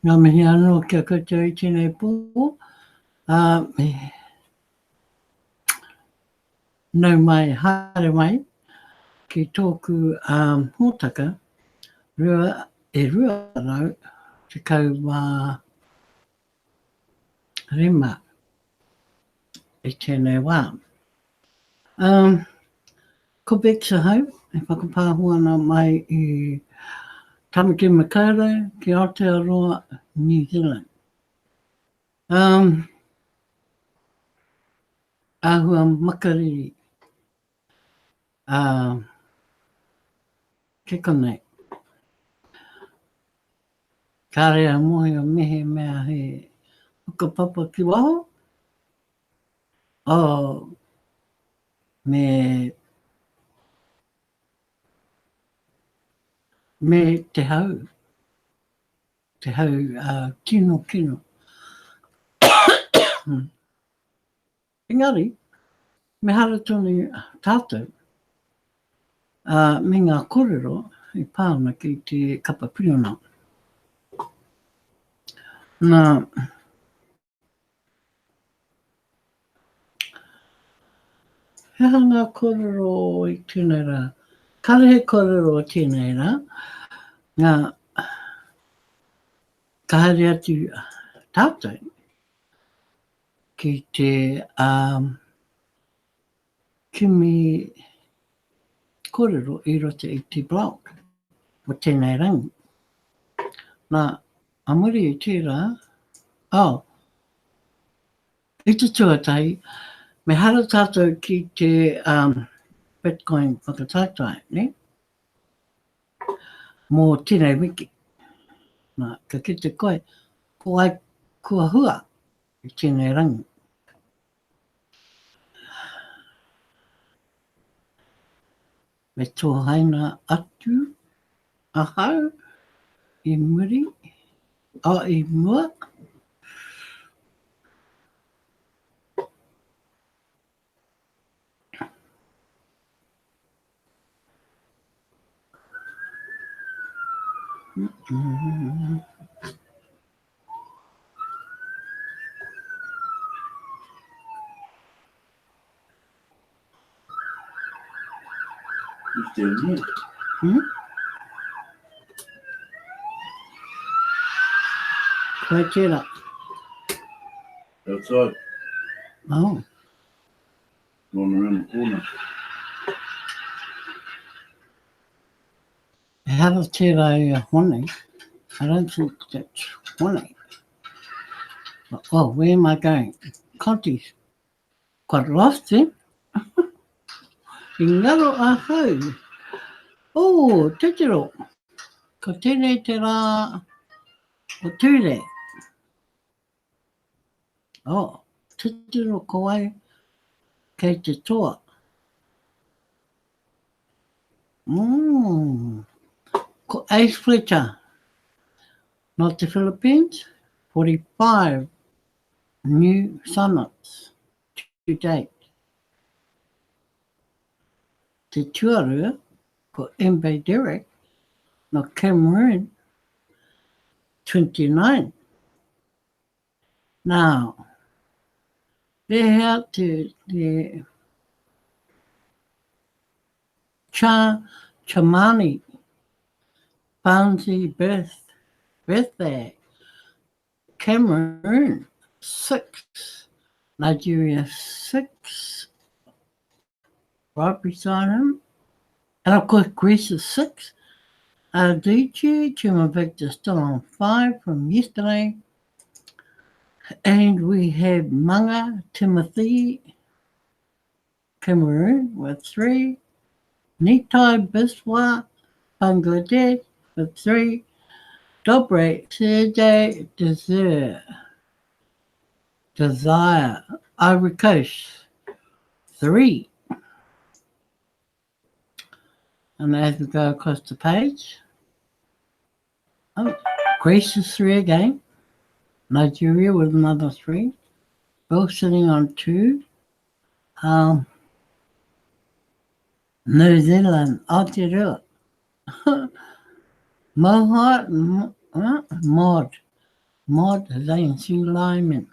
ngā mihi anō kia koutou I tēnei pō. Nau mai, haere mai, ki tōku hōtaka, rua rau, te kau rima I tēnei wā. Ko Bexa hau, e whakapāhuana mai I Tamaki Makaurau ki Aotearoa, New Zealand. Āhua makariri. Ke konei. Ka rea mohi o mehe mea he whakapapa ki waho. Me te hau kino. Engari, me hara tonu tātou, me ngā kōrero I pāna ki te kapa piriona. Nā, he ngā kōrero I tēnei rā, karehe kōrero o tēnei rā, ngā kahere atu tātou ki te kimi kōrero I roto I te blog o tēnei rangi. Nā, amuri I tērā, I te tuatai, me hara tātou ki te Bitcoin whakataitai, ne? Mō tēnei wiki. Nā, ka kite koe, ko ai kua hua I tēnei rangi. Me tōhaina atu, ahau, I muri, I mua. You still need it. Koe tērā. Outside, Oh, going around the corner. e hara tērā I hone. I don't think that's hone. Oh, where am I going? Conti's. Quite lost then. I ngaro ahau. Oh, tetero. Ko tēnei te rā o tūre. Oh, tetero ko ai kei te toa. Ko Ace Fletcher. Not the Philippines. 45 new summits to date. Te tuarua ko Mbe Derek no Cameroon, 29. Now, they had to the Chamani Bouncy birthday. Cameroon, 6. Nigeria, 6. Right beside him. And of course, Greece is 6. Adichie, Chima Victor still on 5 from yesterday. And we have Manga Timothy, Cameroon with 3. Nitai Biswa, Bangladesh with 3. Dobre Sergei Desire, Ivory Coast, 3. And as we go across the page, Greece is 3 again. Nigeria with another 3. Both sitting on 2. New Zealand, Aotearoa. Mohawk, Mod, Mod Zain Zulamin.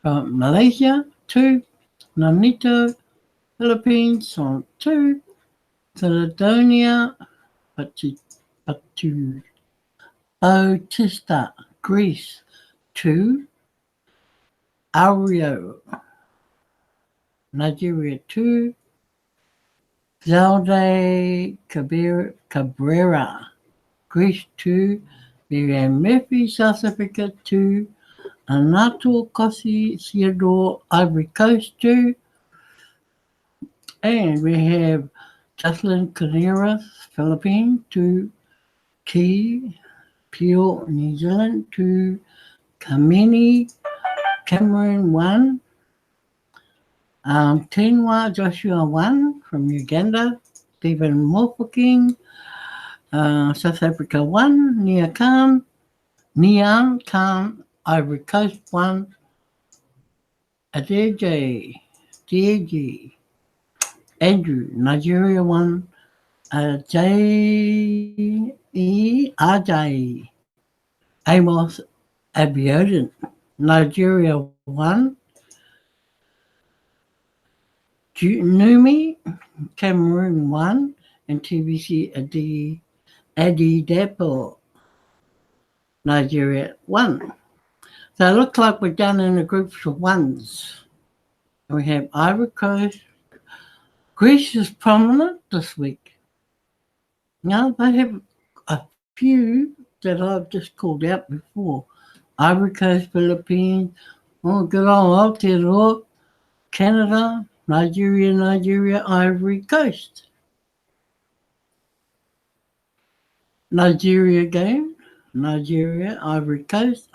From Malaysia, 2. Nonito, Philippines, on 2. Caledonia, Bautista, Greece, 2. Ario, Nigeria, 2. Zalde Cabrera, Greece, 2. Miriam Murphy, South Africa, 2. Anato Kosi Theodore, Ivory Coast, 2. And we have Jocelyn Carreras, Philippines, 2. Key Peel, New Zealand, 2. Kamini, Cameroon, 1. Tenwa Joshua, 1 from Uganda. Stephen Mofoking, South Africa, 1. Nian Khan, Ivory Coast, 1. Adeji, Andrew, Nigeria, 1. Ajay, Amos Abiodun, Nigeria, 1. Numi, Cameroon, 1. And TBC Adi Depo, Nigeria, 1. So it looks like we're done in a group of ones. We have Ivory Coast. Greece is prominent this week. Now they have a few that I've just called out before. Ivory Coast, Philippines, good old Aotearoa, Canada, Nigeria, Ivory Coast. Nigeria again, Nigeria, Ivory Coast,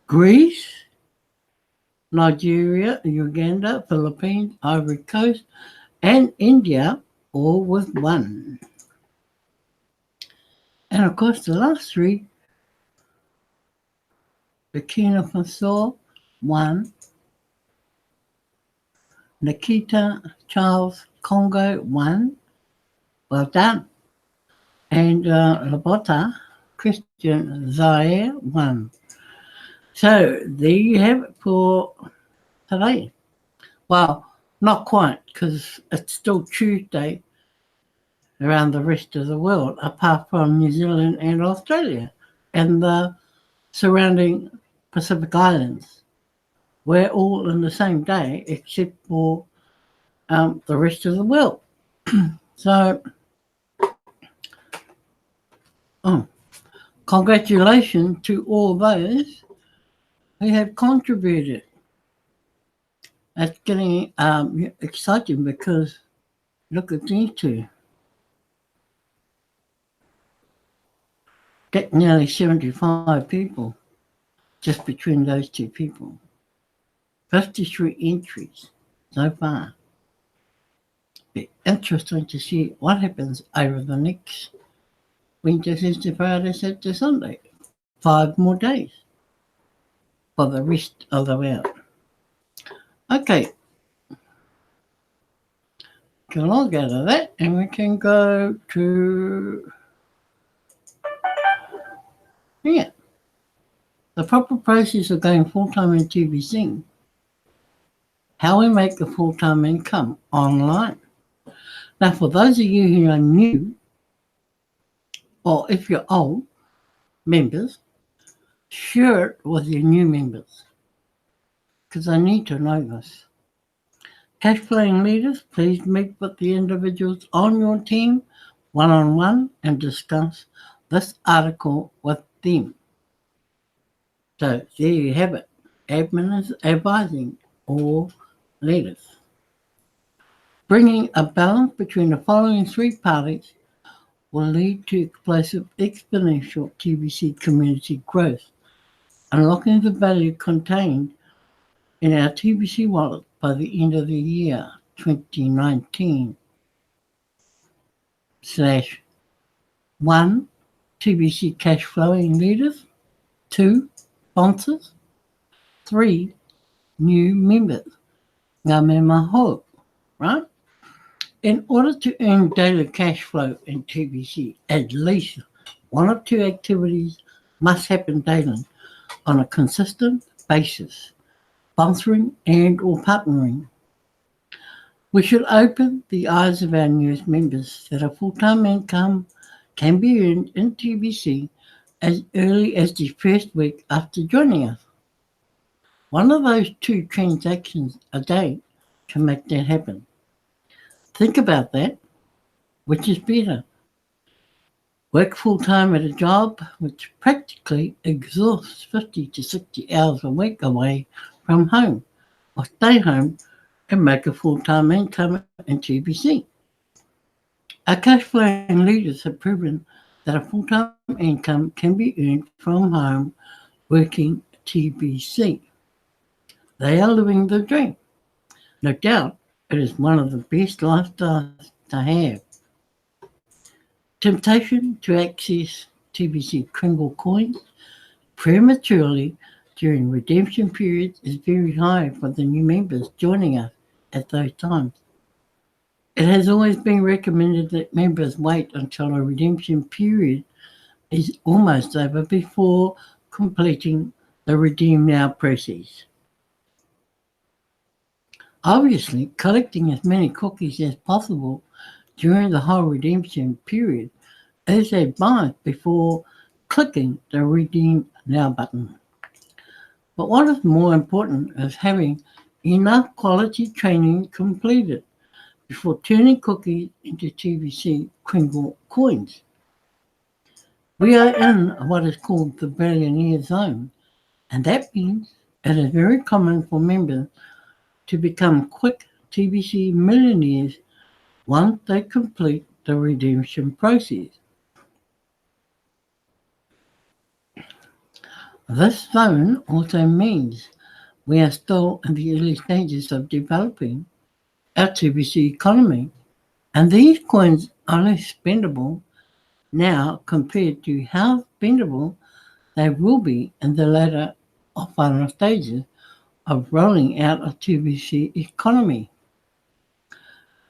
Greece, Nigeria, Uganda, Philippines, Ivory Coast, and India, all with 1. And of course, the last 3, Burkina Faso, 1. Nikita Charles, Congo, 1. Well done. And Labota, Christian Zaire, 1. So there you have it for today. Well, not quite, because it's still Tuesday around the rest of the world, apart from New Zealand and Australia and the surrounding Pacific Islands. We're all in the same day except for the rest of the world. So, congratulations to all those who have contributed. That's getting exciting because look at these two. Get nearly 75 people just between those 2 people. 53 entries so far. Be interesting to see what happens over the next Wednesday, Thursday, Friday, Saturday, Sunday. 5 more days for the rest of the world. Okay. Can log out of that and we can go to here. The proper process of going full-time in TVC. How we make a full-time income online. Now, for those of you who are new, or if you're old members, share it with your new members, because I need to know this. Cash flowing leaders, please meet with the individuals on your team one-on-one and discuss this article with them. So there you have it. Admin is advising all leaders. Bringing a balance between the following 3 parties will lead to explosive exponential TBC community growth, unlocking the value contained in our TBC wallet by the end of the year 2019. /1 TBC cash flowing leaders, 2 sponsors, 3 new members. Ngame maho, right? In order to earn daily cash flow in TBC at least one of two activities must happen daily on a consistent basis, sponsoring and or partnering. We should open the eyes of our newest members that a full-time income can be earned in TBC as early as the first week after joining us. One of those two transactions a day can make that happen. Think about that. Which is better? Work full-time at a job which practically exhausts 50 to 60 hours a week away from home, or stay home and make a full-time income in TBC. Our cash flowing leaders have proven that a full-time income can be earned from home working TBC. They are living the dream. No doubt it is one of the best lifestyles to have. Temptation to access TBC Kringle coins prematurely during redemption periods is very high for the new members joining us at those times. It has always been recommended that members wait until a redemption period is almost over before completing the Redeem Now process. Obviously, collecting as many cookies as possible during the whole redemption period is advised before clicking the Redeem Now button. But what is more important is having enough quality training completed before turning cookies into TBC Kringle coins. We are in what is called the billionaire zone, and that means it is very common for members to become quick TBC millionaires once they complete the redemption process. This zone also means we are still in the early stages of developing our TBC economy, and these coins are less spendable now compared to how spendable they will be in the later or final stages of rolling out a TBC economy.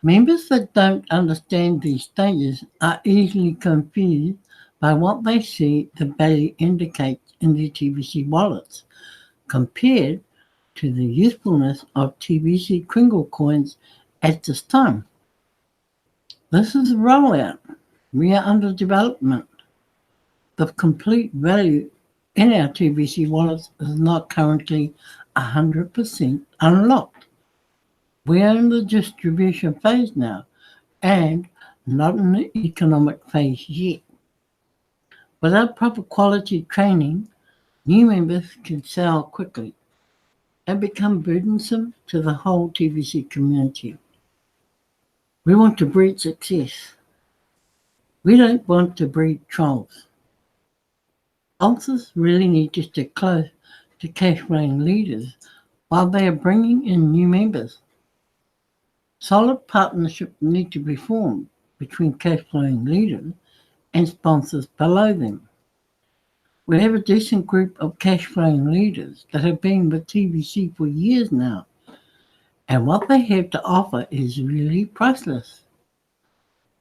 Members that don't understand these stages are easily confused by what they see the value indicates in their TBC wallets compared to the usefulness of TBC Kringle coins at this time. This is a rollout. We are under development. The complete value in our TBC wallets is not currently 100% unlocked. We are in the distribution phase now and not in the economic phase yet. Without proper quality training, new members can sell quickly and become burdensome to the whole TBC community. We want to breed success. We don't want to breed trolls. Sponsors really need to stick close to cash flowing leaders while they are bringing in new members. Solid partnerships need to be formed between cash flowing leaders and sponsors below them. We have a decent group of cash flowing leaders that have been with TBC for years now, and what they have to offer is really priceless.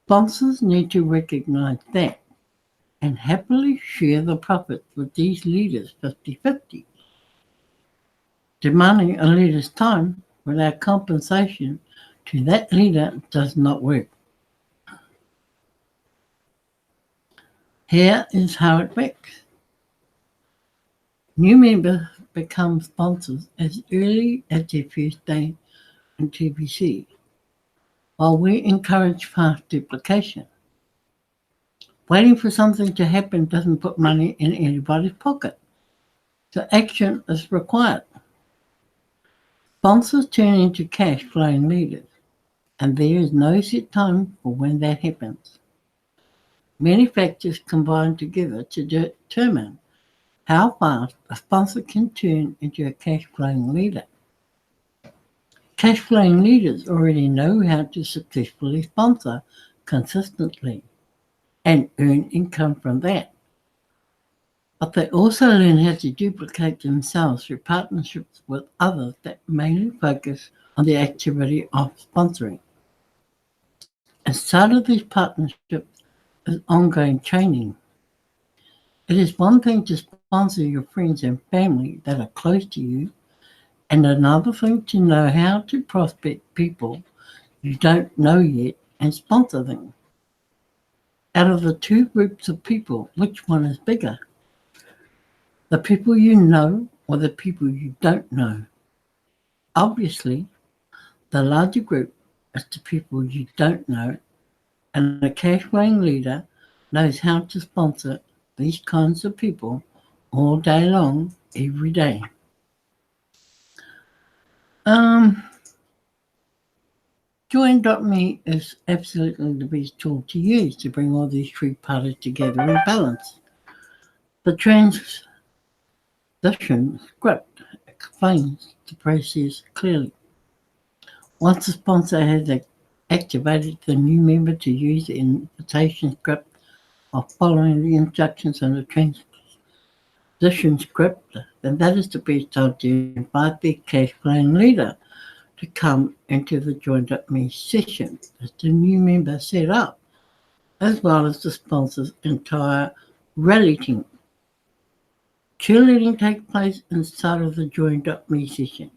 Sponsors need to recognize that and happily share the profits with these leaders 50-50. Demanding a leader's time without compensation to that leader does not work. Here is how it works. New members become sponsors as early as their first day in TBC, while we encourage fast duplication. Waiting for something to happen doesn't put money in anybody's pocket, so action is required. Sponsors turn into cash flowing leaders, and there is no set time for when that happens. Many factors combine together to determine how fast a sponsor can turn into a cash flowing leader. Cash flowing leaders already know how to successfully sponsor consistently and earn income from that. But they also learn how to duplicate themselves through partnerships with others that mainly focus on the activity of sponsoring. As part of these partnerships is ongoing training. It is one thing to sponsor your friends and family that are close to you, and another thing to know how to prospect people you don't know yet and sponsor them. Out of the two groups of people, which one is bigger? The people you know or the people you don't know? Obviously, the larger group is the people you don't know, and a cash flowing leader knows how to sponsor these kinds of people all day long, every day. Um, Join.me is absolutely the best tool to use to bring all these three parties together in balance. The transition script explains the process clearly. Once the sponsor has activated the new member to use the invitation script of following the instructions in the transition script, then that is the best time to invite the cash flowing leader to come into the Join.me session as the new member set up, as well as the sponsor's entire rally team. Cheerleading takes place inside of the Join.me session,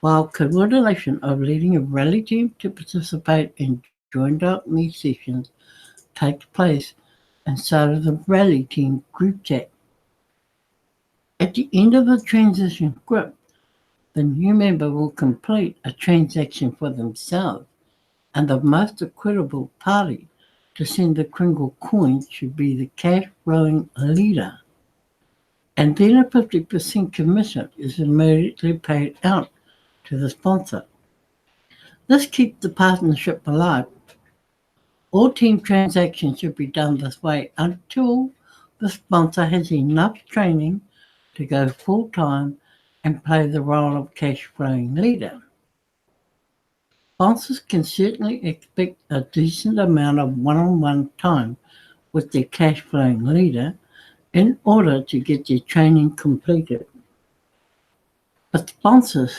while coordination of leading a rally team to participate in Join.me sessions takes place inside of the rally team group chat. At the end of the transition script, the new member will complete a transaction for themselves, and the most equitable party to send the Kringle coin should be the cash flowing leader. And then a 50% commission is immediately paid out to the sponsor. This keeps the partnership alive. All team transactions should be done this way until the sponsor has enough training to go full time and play the role of cash flowing leader. Sponsors can certainly expect a decent amount of one-on-one time with their cash flowing leader in order to get their training completed. But sponsors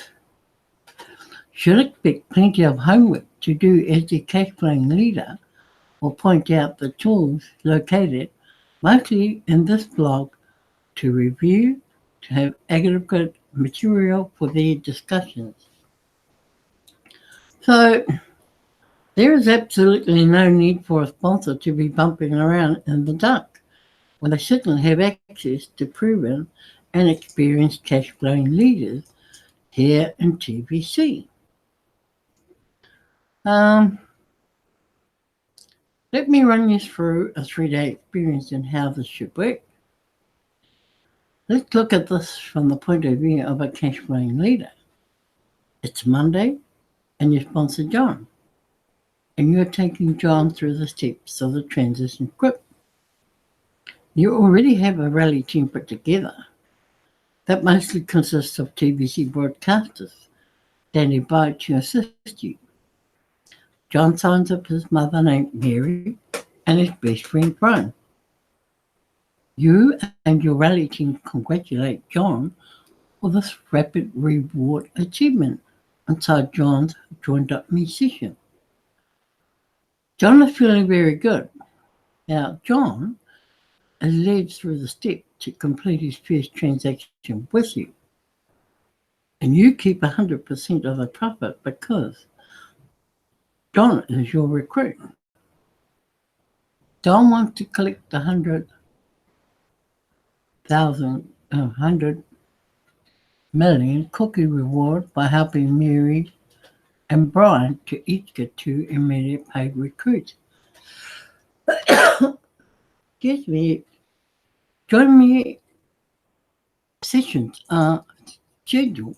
should expect plenty of homework to do as their cash flowing leader or point out the tools located mostly in this blog to review to have aggregate material for their discussions. So there is absolutely no need for a sponsor to be bumping around in the dark when they certainly have access to proven and experienced cash flowing leaders here in TVC. Um, Let me run you through a 3-day experience and how this should work. Let's look at this from the point of view of a cash flowing leader. It's Monday and you sponsor John, and you're taking John through the steps of the transition script. You already have a rally team put together that mostly consists of TVC broadcasters standing by to assist you. John signs up his mother named Mary and his best friend Brian. You and your rally team congratulate John for this rapid reward achievement inside John's Join.me session. John is feeling very good. Now, John is led through the steps to complete his first transaction with you. And you keep 100% of the profit because John is your recruit. John wants to collect the 100 million cookie reward by helping Mary and Brian to each get 2 immediate paid recruits. Excuse me. Join me sessions are scheduled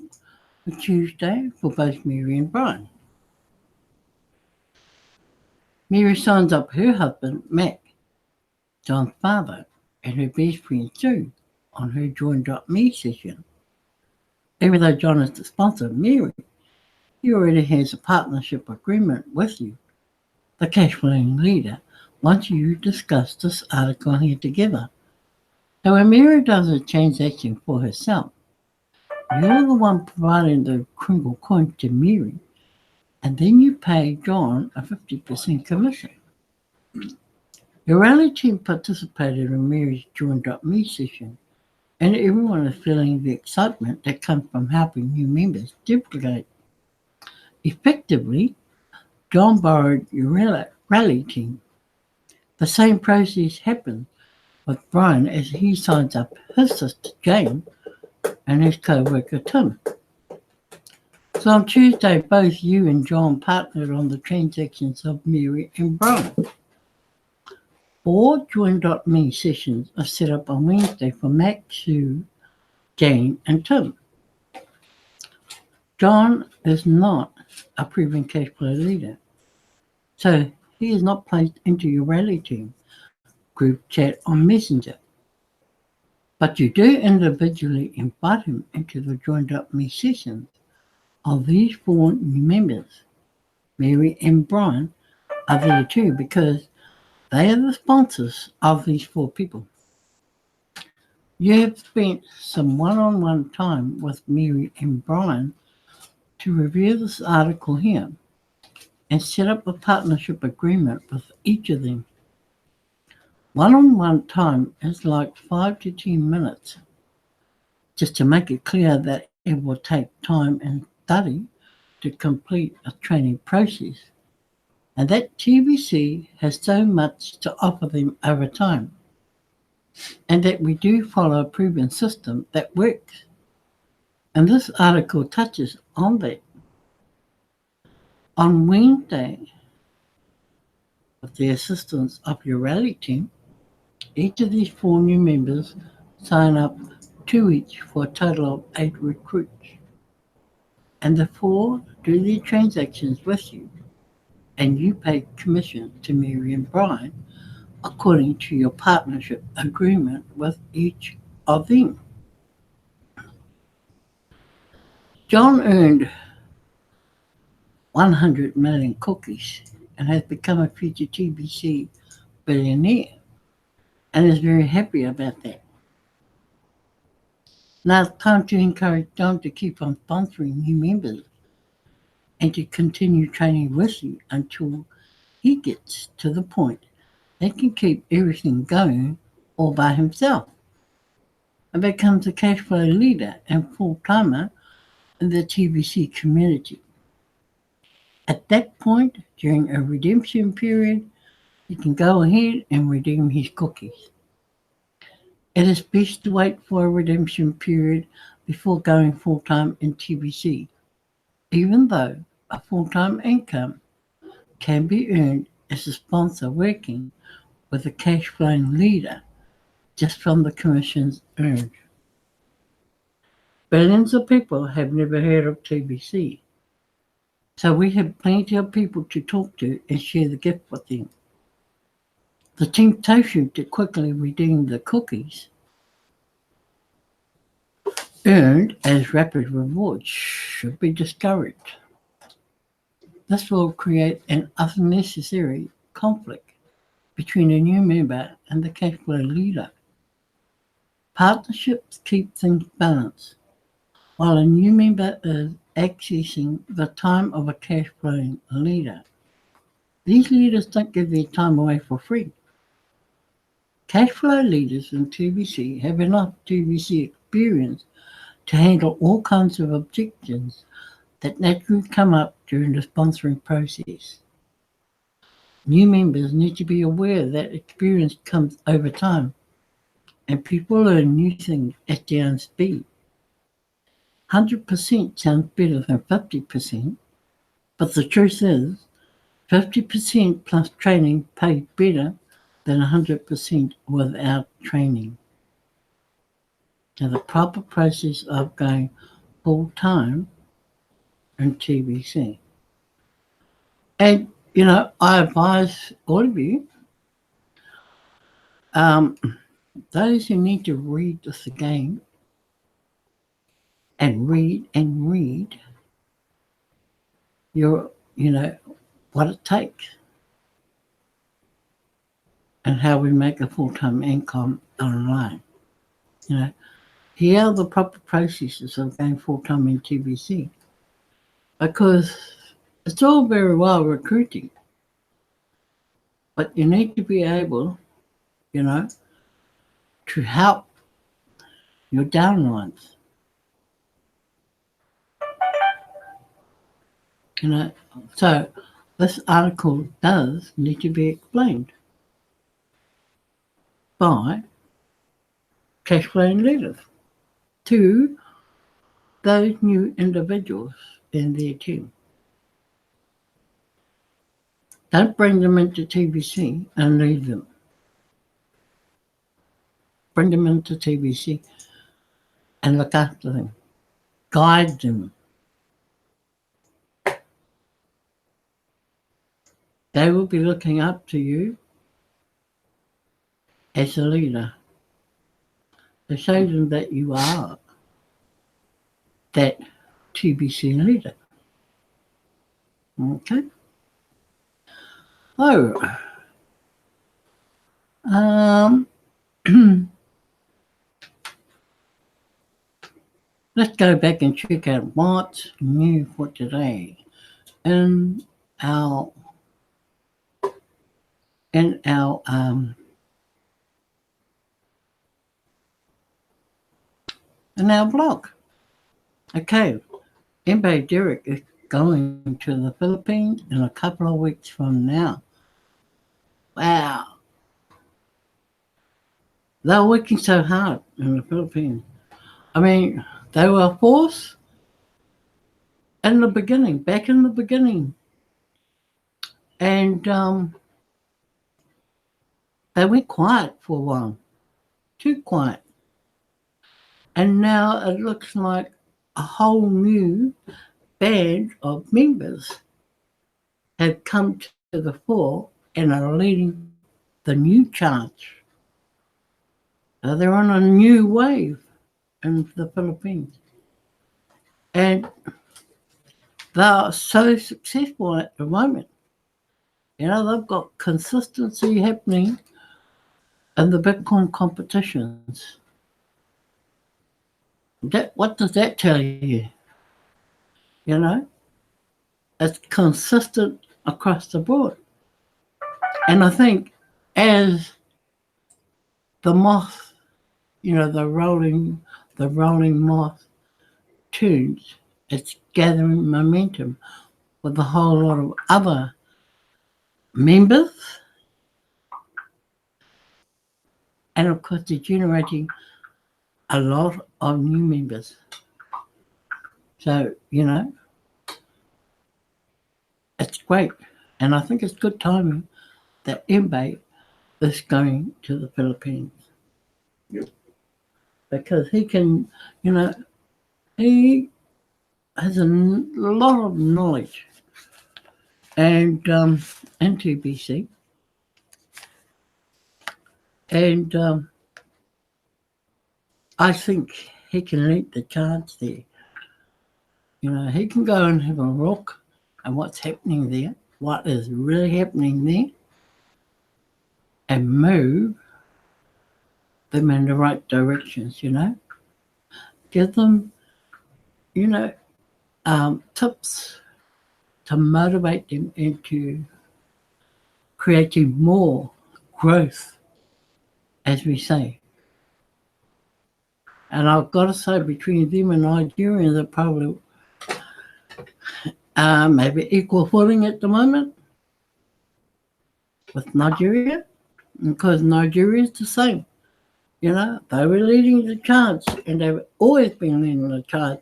for Tuesday for both Mary and Brian. Mary signs up her husband, Mac, John's father, and her best friend, Sue, on her Join.me session. Even though John is the sponsor of Mary, he already has a partnership agreement with you, the cash flowing leader, once you discuss this article here together. So when Mary does a transaction for herself, you're the one providing the Kringle coin to Mary, and then you pay John a 50% commission. Your rally team participated in Mary's Join.me session, and everyone is feeling the excitement that comes from helping new members duplicate. Effectively, John borrowed your rally team. The same process happened with Brian as he signs up his sister Jane and his co-worker Tim. So on Tuesday, both you and John partnered on the transactions of Mary and Brian. 4 Join.me sessions are set up on Wednesday for Mac, Sue, Jane, and Tim. John is not a proven cash flow leader, so he is not placed into your rally team group chat on Messenger. But you do individually invite him into the Join.me sessions of these 4 new members. Mary and Brian are there too because they are the sponsors of these 4 people. You have spent some one-on-one time with Mary and Brian to review this article here and set up a partnership agreement with each of them. One-on-one time is like 5 to 10 minutes, just to make it clear that it will take time and study to complete a training process, and that TBC has so much to offer them over time, and that we do follow a proven system that works. And this article touches on that. On Wednesday, with the assistance of your rally team, each of these 4 new members sign up 2 each for a total of 8 recruits. And the 4 do their transactions with you, and you pay commission to Mary and Brian according to your partnership agreement with each of them. John earned 100 million cookies and has become a future TBC billionaire and is very happy about that. Now it's time to encourage John to keep on sponsoring new members and to continue training with you until he gets to the point he can keep everything going all by himself and becomes a cash flow leader and full-timer in the TBC community. At that point, during a redemption period, he can go ahead and redeem his cookies. It is best to wait for a redemption period before going full-time in TBC, even though a full-time income can be earned as a sponsor working with a cash flowing leader just from the commissions earned. Billions of people have never heard of TBC, so we have plenty of people to talk to and share the gift with them. The temptation to quickly redeem the cookies earned as rapid rewards should be discouraged. This will create an unnecessary conflict between a new member and the cash flow leader. Partnerships keep things balanced. While a new member is accessing the time of a cash flowing leader, these leaders don't give their time away for free. Cash flow leaders in TBC have enough TBC experience to handle all kinds of objections that naturally come up during the sponsoring process. New members need to be aware that experience comes over time and people learn new things at their own speed. 100% sounds better than 50%, but the truth is 50% plus training pays better than 100% without training. Now the proper process of going full-time in TBC. And, I advise all of you, those who need to read this again and read what it takes and how we make a full-time income online. Here are the proper processes of going full-time in TBC, because it's all very well recruiting, But you need to be able, you know, to help your downlines. You know, so this article does need to be explained by cash flowing leaders to those new individuals in their team. Don't bring them into TBC and leave them. Bring them into TBC and look after them. Guide them. They will be looking up to you as a leader to show them that you are that TBC leader. Okay? Oh, let's go back and check out what's new for today in our in our blog. Okay, MB Derek is going to the Philippines in a couple of weeks from now. Wow. They're working so hard in the Philippines. I mean, they were forced in the beginning, back in the beginning. And they went quiet for a while, too quiet. And now it looks like a whole new band of members have come to the fore and are leading the new charge. They're on a new wave in the Philippines. And they are so successful at the moment. You know, they've got consistency happening in the Bitcoin competitions. What does that tell you? You know, it's consistent across the board. And I think as the moth, you know, the rolling moth tunes, it's gathering momentum with a whole lot of other members. And of course, they're generating a lot of new members. So, you know, it's great. And I think it's good timing that MB is going to the Philippines. Yep. Because he can, you know, he has a lot of knowledge and in TBC. And I think he can lead the charge there. You know, he can go and have a look at what's happening there, what is really happening there, and move them in the right directions, you know. Give them, you know, tips to motivate them into creating more growth, as we say. And I've got to say, between them and Nigeria, they're probably maybe equal footing at the moment with Nigeria, because Nigeria is the same. You know, they were leading the charge, and they've always been leading the charge.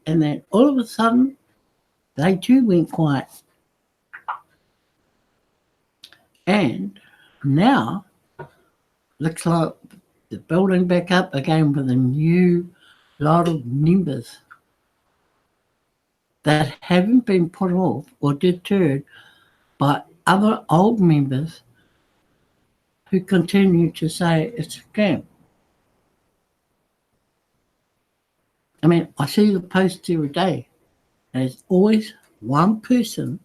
And then all of a sudden, they too went quiet. And now, looks like they're building back up again with a new lot of members that haven't been put off or deterred by other old members who continue to say it's a scam. I mean, I see the posts every day. There's always one person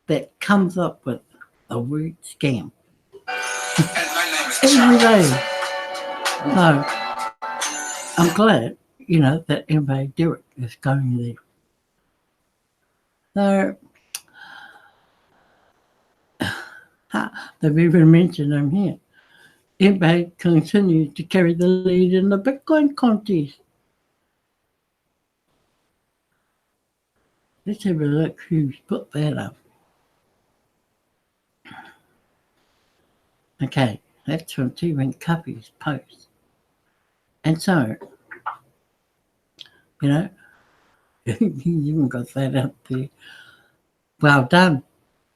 that comes up with a word scam. Every day. So I'm glad, you know, that MB Derek is going there. So, They've even mentioned them here. eBay continues to carry the lead in the Bitcoin contest. Let's have a look who's put that up. Okay, that's from T-Wing Cuppy's post. And so, you know, you even got that up there. Well done,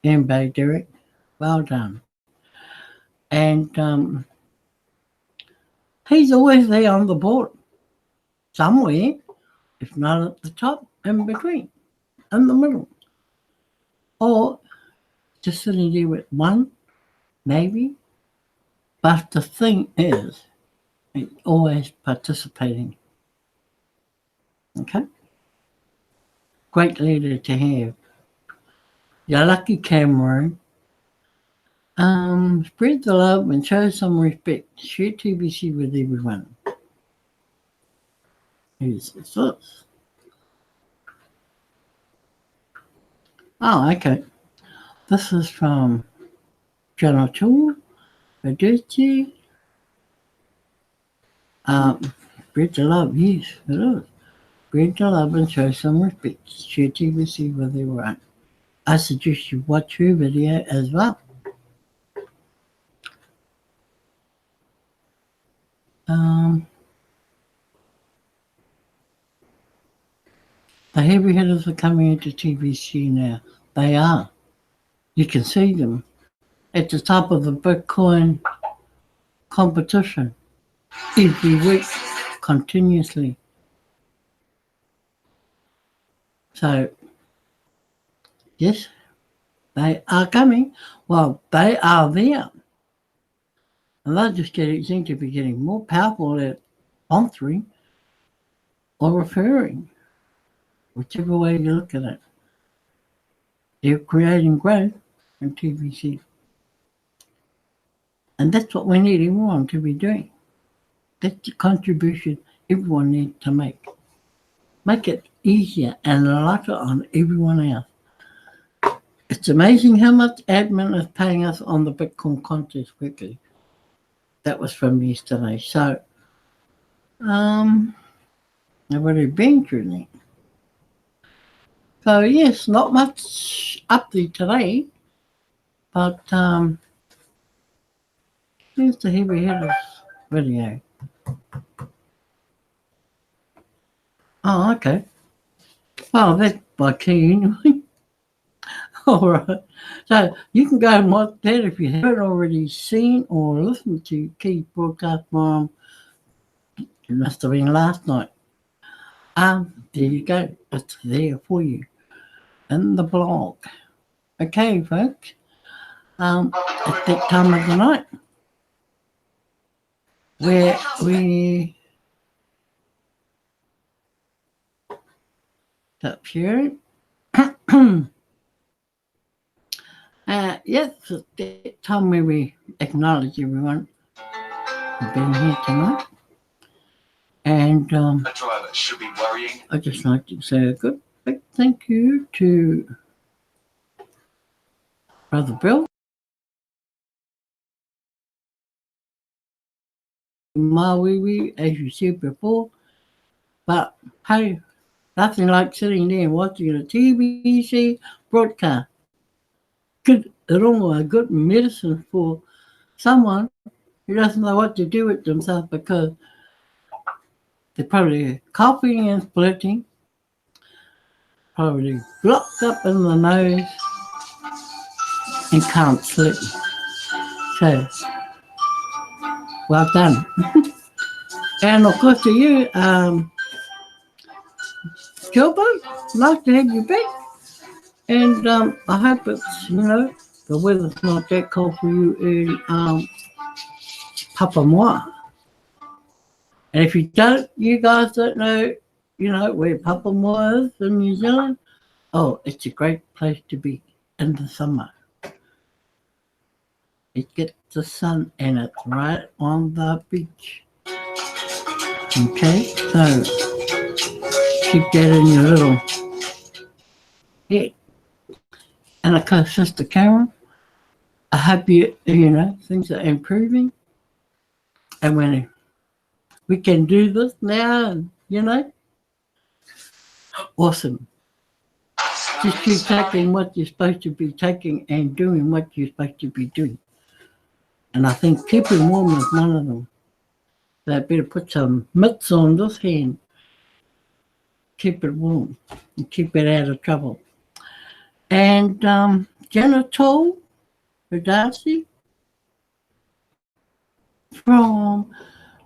eBay Derek. Well done. And he's always there on the board. Somewhere, if not at the top, in between, in the middle. Or just sitting there with one, maybe. But the thing is, he's always participating. Okay? Great leader to have. You're lucky, Cameron. Spread the love and show some respect. Share TBC with everyone. Who's this? Oh, okay. This is from John O'Toole, Aduchi. Spread the love, yes, it is. Spread the love and show some respect. Share TBC with everyone. I suggest you watch her video as well. The heavy hitters are coming into TBC now. They are. You can see them at the top of the Bitcoin competition every week, continuously. So, yes, they are coming. Well, they are there. And they're just seem to be getting more powerful at sponsoring or referring, whichever way you look at it. They're creating growth in TBC. And that's what we need everyone to be doing. That's the contribution everyone needs to make. Make it easier and lighter on everyone else. It's amazing how much admin is paying us on the Bitcoin contest quickly. That was from yesterday. So, I've already been through that. So, yes, not much up there today, but here's the heavy hitters video. Oh, okay. Well, that's my key anyway. All right. So you can go and watch that if you haven't already seen or listened to Key's broadcast from, it must have been last night. There you go. It's there for you in the blog. Okay, folks. At that time of the night where we stop sharing. Yes, it's that time where we acknowledge everyone for being here tonight. And a driver should be worrying. I'd just like to say a good big thank you to Brother Bill. Mawiwi, as you said before. But hey, nothing like sitting there and watching a TBC broadcast. Good a good medicine for someone who doesn't know what to do with themselves because they're probably coughing and splitting, probably blocked up in the nose and can't sleep. So, well done. And of course to you, Gilbert, nice to have you back. And I hope it's, the weather's not that cold for you in Papamoa. And if you guys don't know, where Papamoa is in New Zealand, oh, it's a great place to be in the summer. It gets the sun and it's right on the beach. Okay, so keep that in your little head. And of course, Sister Karen, I hope things are improving. And when we can do this now, awesome. Just keep taking what you're supposed to be taking and doing what you're supposed to be doing. And I think keeping warm is one of them. They better put some mitts on this hand. Keep it warm and keep it out of trouble. And Genital Darcy from,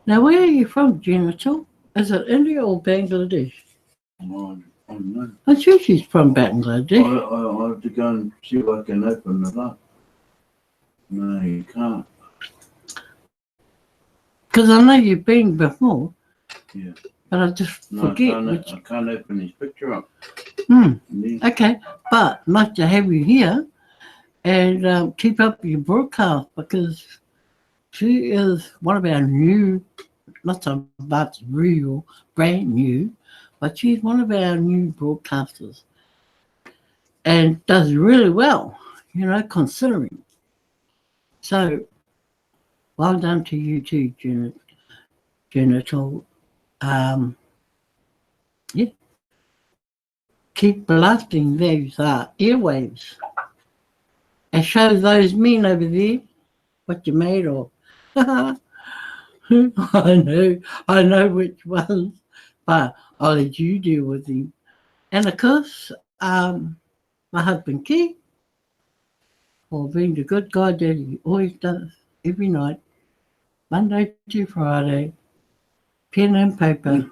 now where are you from, Genital? Is it India or Bangladesh? Oh, I don't know. I'm sure she's from Bangladesh. I have to go and see if I can open it up. No, you can't. Because I know you've been before. Yeah. But I just No, forget. I can't open his picture up. Okay, but nice to have you here. And keep up your broadcast because she is one of our new, not so much real, brand new, but she's one of our new broadcasters and does really well, considering. So, well done to you too, Genital. Yeah. Keep blasting those airwaves and show those men over there what you made of. I know which ones, but I'll let you deal with them. And of course, my husband Keith, for being the good guy that he always does every night, Monday to Friday, pen and paper.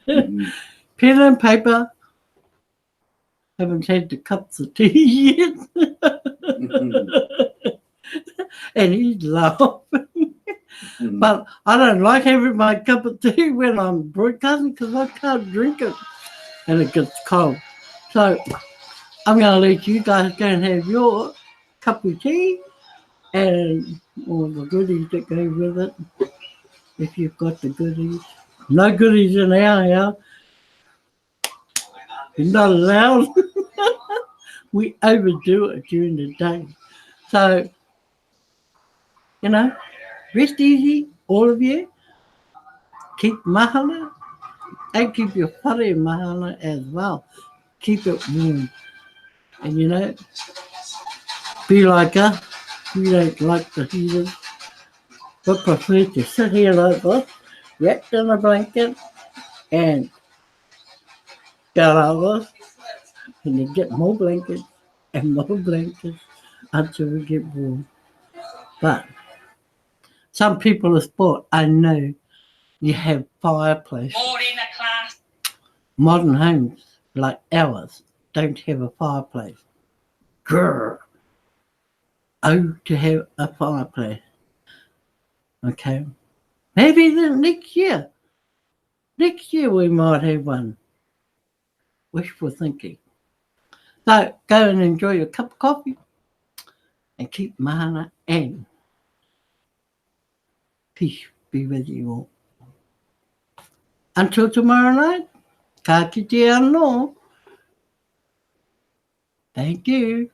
Pen and paper. Haven't had the cups of tea yet. And he's laughing. But I don't like having my cup of tea when I'm broadcasting because I can't drink it and it gets cold. So I'm going to let you guys go and have your cup of tea and all the goodies that go with it, if you've got the goodies. No goodies in our house. You're not allowed. We overdo it during the day. So, rest easy, all of you. Keep mahana and keep your whare mahana as well. Keep it warm. And be like us. We don't like the heaters. We prefer to sit here like this, wrapped in a blanket, and go like this, and then get more blankets and more blankets until we get warm. But some people are sport, I know you have fireplace. Modern homes like ours don't have a fireplace. Grrr. Oh, to have a fireplace. Okay. Maybe then next year we might have one. Wishful thinking. So go and enjoy your cup of coffee and keep mahana and peace be with you all. Until tomorrow night, ka kite anō. Thank you.